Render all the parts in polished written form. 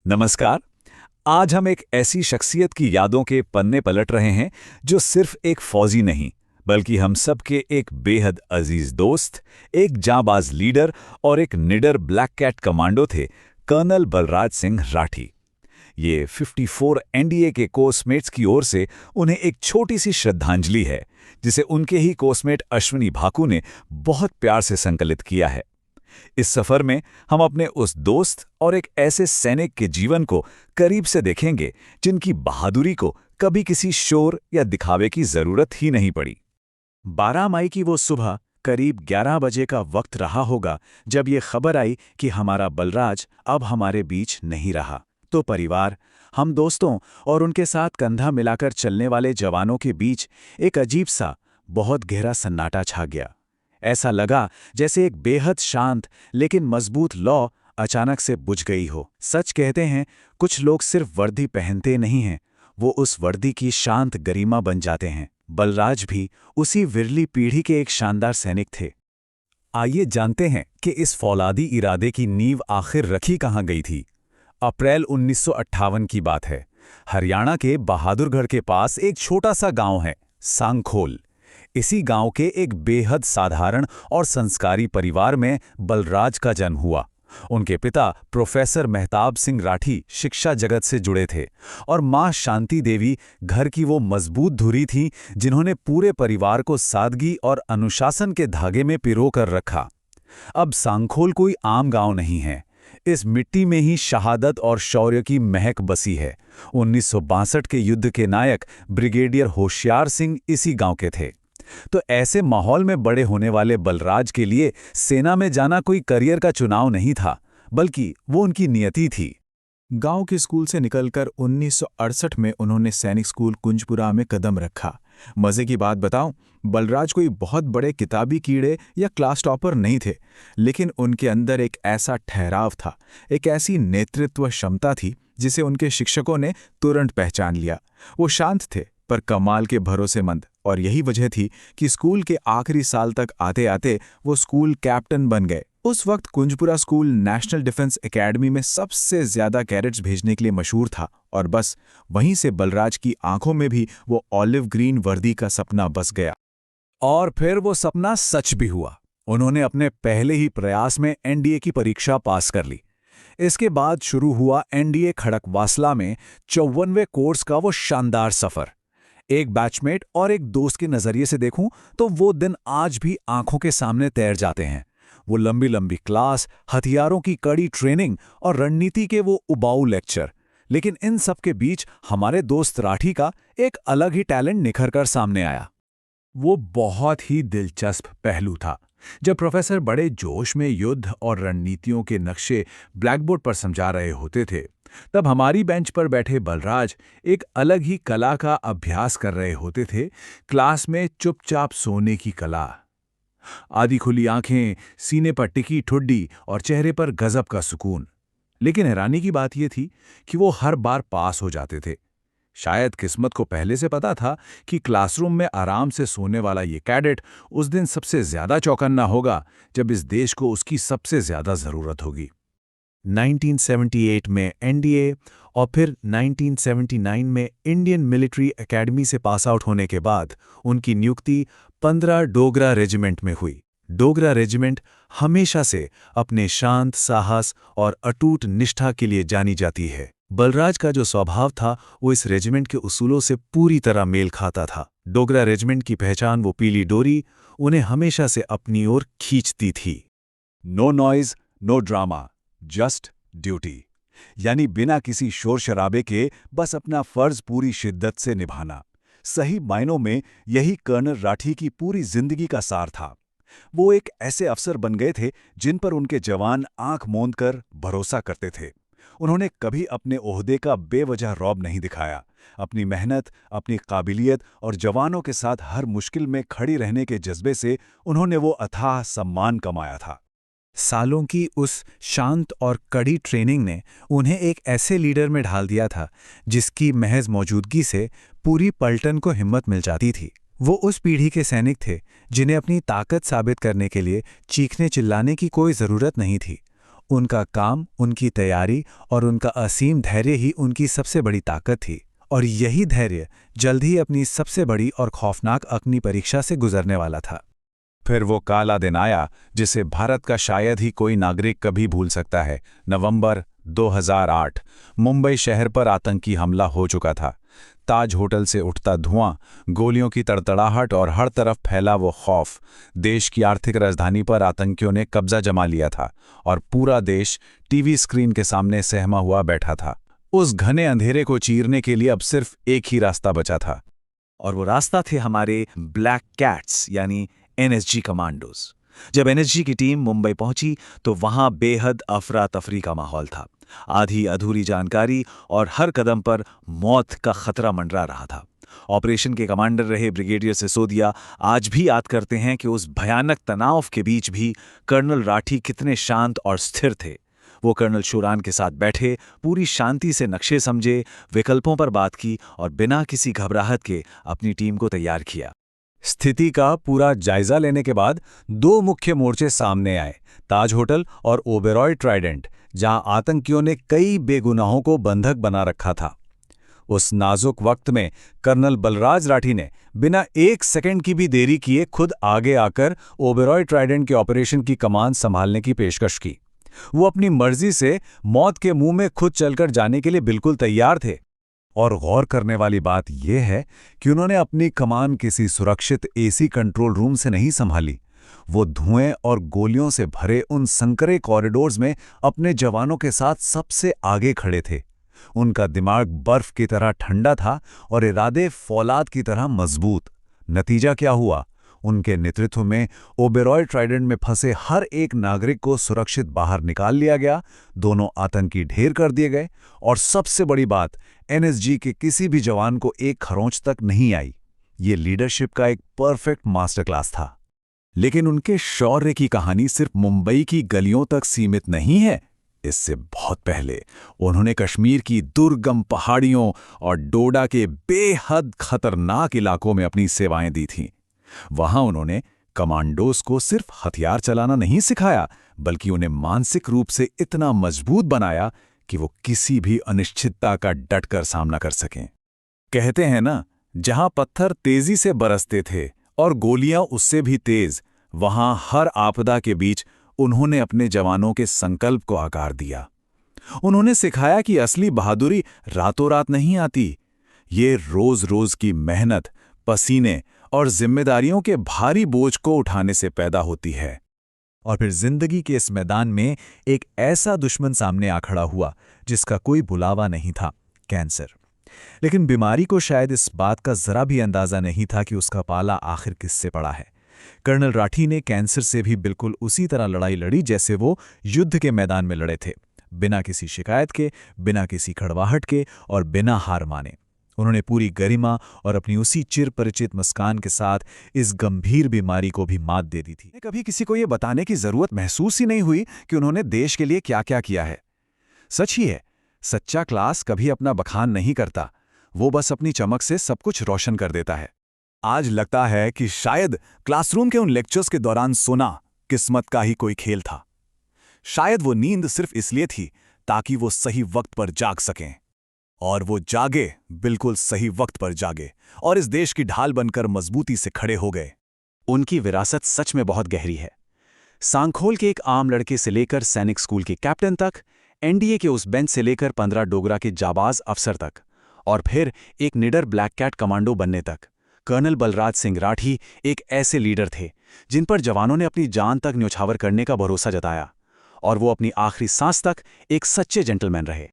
नमस्कार। आज हम एक ऐसी शख्सियत की यादों के पन्ने पलट रहे हैं जो सिर्फ एक फौजी नहीं, बल्कि हम सबके एक बेहद अजीज दोस्त, एक जांबाज लीडर और एक निडर ब्लैक कैट कमांडो थे, कर्नल बलराज सिंह राठी। ये 54 एनडीए के कोर्समेट्स की ओर से उन्हें एक छोटी सी श्रद्धांजलि है, जिसे उनके ही कोर्समेट अश्विनी भाकू ने बहुत प्यार से संकलित किया है। इस सफर में हम अपने उस दोस्त और एक ऐसे सैनिक के जीवन को करीब से देखेंगे जिनकी बहादुरी को कभी किसी शोर या दिखावे की जरूरत ही नहीं पड़ी। 12 मई की वो सुबह करीब 11 बजे का वक्त रहा होगा जब ये खबर आई कि हमारा बलराज अब हमारे बीच नहीं रहा। तो परिवार, हम दोस्तों और उनके साथ कंधा मिलाकर चलने वाले जवानों के बीच एक अजीब सा, बहुत गहरा सन्नाटा छा गया। ऐसा लगा जैसे एक बेहद शांत लेकिन मजबूत लौ अचानक से बुझ गई हो। सच कहते हैं, कुछ लोग सिर्फ वर्दी पहनते नहीं हैं, वो उस वर्दी की शांत गरिमा बन जाते हैं। बलराज भी उसी विरली पीढ़ी के एक शानदार सैनिक थे। आइए जानते हैं कि इस फौलादी इरादे की नींव आखिर रखी कहाँ गई थी। अप्रैल 1958 की बात है। हरियाणा के बहादुरगढ़ के पास एक छोटा सा गांव है, सांखोल। इसी गांव के एक बेहद साधारण और संस्कारी परिवार में बलराज का जन्म हुआ। उनके पिता प्रोफेसर मेहताब सिंह राठी शिक्षा जगत से जुड़े थे और मां शांति देवी घर की वो मजबूत धुरी थी जिन्होंने पूरे परिवार को सादगी और अनुशासन के धागे में पिरो कर रखा। अब सांखोल कोई आम गांव नहीं है। इस मिट्टी में ही शहादत और शौर्य की महक बसी है। 1962 के युद्ध के नायक ब्रिगेडियर होशियार सिंह इसी गांव के थे। तो ऐसे माहौल में बड़े होने वाले बलराज के लिए सेना में जाना कोई करियर का चुनाव नहीं था, बल्कि वो उनकी नियति थी। गांव के स्कूल से निकलकर 1968 में उन्होंने सैनिक स्कूल कुंजपुरा में कदम रखा। मजे की बात बताऊं, बलराज कोई बहुत बड़े किताबी कीड़े या क्लास टॉपर नहीं थे, लेकिन उनके अंदर एक ऐसा ठहराव था, एक ऐसी नेतृत्व क्षमता थी जिसे उनके शिक्षकों ने तुरंत पहचान लिया। वो शांत थे पर कमाल के भरोसेमंद, और यही वजह थी कि स्कूल के आखिरी साल तक आते आते वो स्कूल कैप्टन बन गए। उस वक्त Kunjpura school national defence academy में सबसे ज्यादा कैडेट्स भेजने के लिए मशहूर था, और बस वहीं से बलराज की आंखों में भी वो ऑलिव ग्रीन वर्दी का सपना बस गया। और फिर वो सपना सच भी हुआ। उन्होंने अपने पहले ही प्रयास में एनडीए की परीक्षा पास कर ली। इसके बाद शुरू हुआ एनडीए खड़कवासला में 54वें कोर्स का वो शानदार सफर। एक बैचमेट और एक दोस्त के नजरिए से देखूं तो वो दिन आज भी आंखों के सामने तैर जाते हैं। वो लंबी लंबी क्लास, हथियारों की कड़ी ट्रेनिंग और रणनीति के वो उबाऊ लेक्चर। लेकिन इन सब के बीच हमारे दोस्त राठी का एक अलग ही टैलेंट निखर कर सामने आया। वो बहुत ही दिलचस्प पहलू था। जब प्रोफेसर बड़े जोश में युद्ध और रणनीतियों के नक्शे ब्लैकबोर्ड पर समझा रहे होते थे, तब हमारी बेंच पर बैठे बलराज एक अलग ही कला का अभ्यास कर रहे होते थे। क्लास में चुपचाप सोने की कला। आधी खुली आंखें, सीने पर टिकी ठुड्डी और चेहरे पर गजब का सुकून। लेकिन हैरानी की बात यह थी कि वो हर बार पास हो जाते थे। शायद किस्मत को पहले से पता था कि क्लासरूम में आराम से सोने वाला ये कैडेट उस दिन सबसे ज्यादा चौकन्ना होगा जब इस देश को उसकी सबसे ज्यादा जरूरत होगी। 1978 में एनडीए और फिर 1979 में इंडियन मिलिट्री एकेडमी से पास आउट होने के बाद उनकी नियुक्ति 15 डोगरा रेजिमेंट में हुई। डोगरा रेजिमेंट हमेशा से अपने शांत साहस और अटूट निष्ठा के लिए जानी जाती है। बलराज का जो स्वभाव था वो इस रेजिमेंट के उसूलों से पूरी तरह मेल खाता था। डोगरा रेजिमेंट की पहचान वो पीली डोरी उन्हें हमेशा से अपनी ओर खींचती थी। No noise, no drama, just duty. यानी बिना किसी शोर शराबे के बस अपना फर्ज पूरी शिद्दत से निभाना। सही मायनों में यही कर्नल राठी की पूरी जिंदगी का सार था। वो एक ऐसे अफसर बन गए थे जिन पर उनके जवान आंख मूंद कर भरोसा करते थे। उन्होंने कभी अपने ओहदे का बेवजह रौब नहीं दिखाया। अपनी मेहनत, अपनी काबिलियत और जवानों के साथ हर मुश्किल में खड़ी रहने के जज्बे से उन्होंने वो अथाह सम्मान कमाया था। सालों की उस शांत और कड़ी ट्रेनिंग ने उन्हें एक ऐसे लीडर में ढाल दिया था जिसकी महज मौजूदगी से पूरी पलटन को हिम्मत मिल जाती थी। वो उस पीढ़ी के सैनिक थे जिन्हें अपनी ताकत साबित करने के लिए चीखने चिल्लाने की कोई ज़रूरत नहीं थी। उनका काम, उनकी तैयारी और उनका असीम धैर्य ही उनकी सबसे बड़ी ताकत थी। और यही धैर्य जल्द ही अपनी सबसे बड़ी और खौफनाक अग्नि परीक्षा से गुजरने वाला था। फिर वो काला दिन आया जिसे भारत का शायद ही कोई नागरिक कभी भूल सकता है। नवंबर 2008 मुंबई शहर पर आतंकी हमला हो चुका था। ताज होटल से उठता धुआं, गोलियों की तड़तड़ाहट और हर तरफ फैला वो खौफ। देश की आर्थिक राजधानी पर आतंकियों ने कब्जा जमा लिया था और पूरा देश टीवी स्क्रीन के सामने सहमा हुआ बैठा था। उस घने अंधेरे को चीरने के लिए अब सिर्फ एक ही रास्ता बचा था, और वो रास्ता थे हमारे ब्लैक कैट्स यानी एनएसजी कमांडोज। जब एनएसजी की टीम मुंबई पहुंची तो वहां बेहद अफरा तफरी का माहौल था। आधी अधूरी जानकारी और हर कदम पर मौत का खतरा मंडरा रहा था। ऑपरेशन के कमांडर रहे ब्रिगेडियर सिसोदिया आज भी याद करते हैं कि उस भयानक तनाव के बीच भी कर्नल राठी कितने शांत और स्थिर थे। वो कर्नल शूरान के साथ बैठे, पूरी शांति से नक्शे समझे, विकल्पों पर बात की और बिना किसी घबराहट के अपनी टीम को तैयार किया। स्थिति का पूरा जायजा लेने के बाद दो मुख्य मोर्चे सामने आए, ताज होटल और ओबेरॉय ट्राइडेंट, जहां आतंकियों ने कई बेगुनाहों को बंधक बना रखा था। उस नाजुक वक्त में कर्नल बलराज राठी ने बिना एक सेकंड की भी देरी किए खुद आगे आकर ओबेरॉय ट्राइडेंट के ऑपरेशन की कमान संभालने की पेशकश की। वो अपनी मर्जी से मौत के मुंह में खुद चलकर जाने के लिए बिल्कुल तैयार थे। और गौर करने वाली बात यह है कि उन्होंने अपनी कमान किसी सुरक्षित एसी कंट्रोल रूम से नहीं संभाली। वो धुएं और गोलियों से भरे उन संकरे कॉरिडोर्स में अपने जवानों के साथ सबसे आगे खड़े थे। उनका दिमाग बर्फ की तरह ठंडा था और इरादे फौलाद की तरह मजबूत। नतीजा क्या हुआ? उनके नेतृत्व में ओबेरॉय ट्राइडेंट में फंसे हर एक नागरिक को सुरक्षित बाहर निकाल लिया गया, दोनों आतंकी ढेर कर दिए गए और सबसे बड़ी बात, एनएसजी के किसी भी जवान को एक खरोंच तक नहीं आई। ये लीडरशिप का एक परफेक्ट मास्टर क्लास था। लेकिन उनके शौर्य की कहानी सिर्फ मुंबई की गलियों तक सीमित नहीं है। इससे बहुत पहले उन्होंने कश्मीर की दुर्गम पहाड़ियों और डोडा के बेहद खतरनाक इलाकों में अपनी सेवाएं दी थीं। वहां उन्होंने कमांडोज को सिर्फ हथियार चलाना नहीं सिखाया, बल्कि उन्हें मानसिक रूप से इतना मजबूत बनाया कि वो किसी भी अनिश्चितता का डटकर सामना कर सकें। कहते हैं ना, जहां पत्थर तेजी से बरसते थे और गोलियां उससे भी तेज, वहां हर आपदा के बीच उन्होंने अपने जवानों के संकल्प को आकार दिया। उन्होंने सिखाया कि असली बहादुरी रातों रात नहीं आती, ये रोज रोज की मेहनत, पसीने और जिम्मेदारियों के भारी बोझ को उठाने से पैदा होती है। और फिर जिंदगी के इस मैदान में एक ऐसा दुश्मन सामने आ खड़ा हुआ जिसका कोई बुलावा नहीं था, कैंसर। लेकिन बीमारी को शायद इस बात का जरा भी अंदाजा नहीं था कि उसका पाला आखिर किससे पड़ा है। कर्नल राठी ने कैंसर से भी बिल्कुल उसी तरह लड़ाई लड़ी जैसे वो युद्ध के मैदान में लड़े थे, बिना किसी शिकायत के, बिना किसी कड़वाहट के और बिना हार माने। उन्होंने पूरी गरिमा और अपनी उसी चिर परिचित मुस्कान के साथ इस गंभीर बीमारी को भी मात दे दी थी। कभी किसी को यह बताने की जरूरत महसूस ही नहीं हुई कि उन्होंने देश के लिए क्या क्या किया है। सच ही है, सच्चा क्लास कभी अपना बखान नहीं करता, वो बस अपनी चमक से सब कुछ रोशन कर देता है। आज लगता है कि शायद क्लासरूम के उन लेक्चर्स के दौरान सोना किस्मत का ही कोई खेल था। शायद वो नींद सिर्फ इसलिए थी ताकि वो सही वक्त पर जाग सकें, और वो जागे, बिल्कुल सही वक्त पर जागे और इस देश की ढाल बनकर मजबूती से खड़े हो गए। उनकी विरासत सच में बहुत गहरी है। सांखोल के एक आम लड़के से लेकर सैनिक स्कूल के कैप्टन तक, एनडीए के उस बेंच से लेकर 15 डोगरा के जाबाज अफसर तक, और फिर एक निडर ब्लैक कैट कमांडो बनने तक, कर्नल बलराज सिंह राठी एक ऐसे लीडर थे जिन पर जवानों ने अपनी जान तक न्योछावर करने का भरोसा जताया, और वो अपनी आखिरी सांस तक एक सच्चे जेंटलमैन रहे।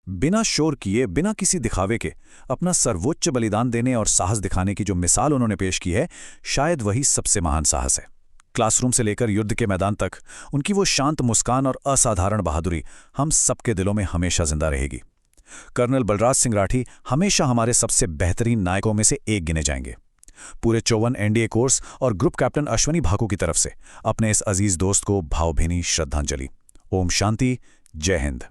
बिना शोर किए, बिना किसी दिखावे के अपना सर्वोच्च बलिदान देने और साहस दिखाने की जो मिसाल उन्होंने पेश की है, शायद वही सबसे महान साहस है। क्लासरूम से लेकर युद्ध के मैदान तक उनकी वो शांत मुस्कान और असाधारण बहादुरी हम सबके दिलों में हमेशा जिंदा रहेगी। कर्नल बलराज सिंह राठी हमेशा हमारे सबसे बेहतरीन नायकों में से एक गिने जाएंगे। पूरे 54 एनडीए कोर्स और ग्रुप कैप्टन अश्वनी भाकू की तरफ से अपने इस अजीज दोस्त को भावभीनी श्रद्धांजलि। ओम शांति, जय हिंद।